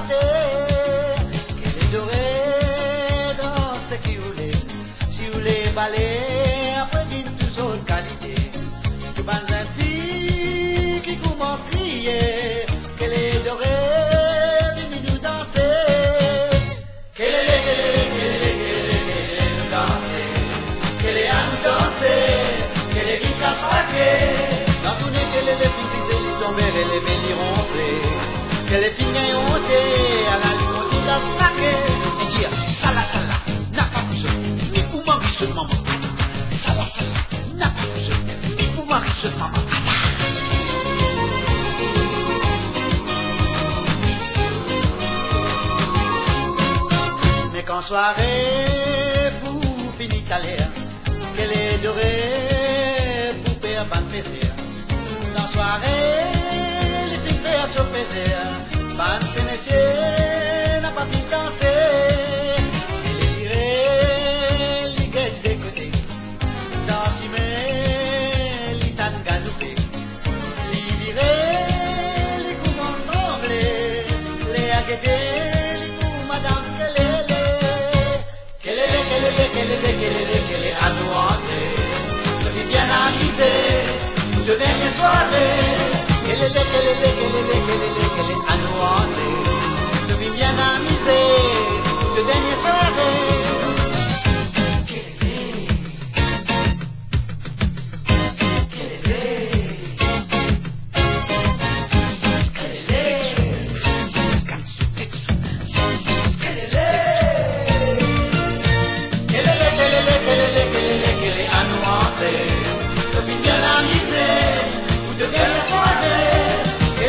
Qu'elle est dorée dans ce qui voulait. Si vous voulez balayer, après vite tous autres qualités. Tu bandes un fille qui commence à crier. Qu'elle est dorée, venez nous danser. Qu'elle est nous danser. Qu'elle est à nous danser. Qu'elle est vite à se dans tout nez, qu'elle est les filles brisées, les tomber et les bénis ronfler. Qu'elle est fine hontée, à la lune on dit la spraquer. Et dire, ça là, n'a pas besoin, ni pour moi qui se maman. Ça là, n'a pas besoin, ni pour moi qui se maman. Mais qu'en soirée, pour finir à l'air, qu'elle est dorée, pour faire pas de plaisir. Dans soirée, les filles fait à se plaisir. Ban ces messieurs n'a pas pu danser. Et les tirés, les guettes des côtés. Dans si mais, les tan galoupés. Les virés, les coups vont trembler. Les aguetés, les coups madame qu'elle est. Qu'elle est à nous hanter. Je vis bien amusée. De dernière soirée, qu'elle est à nous hanter. Je vis bien amusée, de dernière soirée. Quelle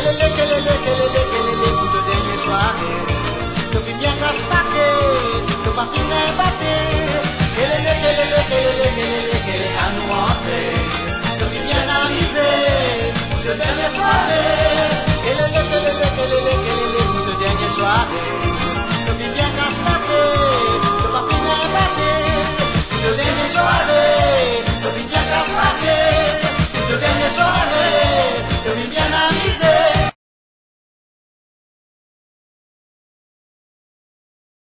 est, pour de dernière soirée. Je vis bien cache-paquet, je pas finir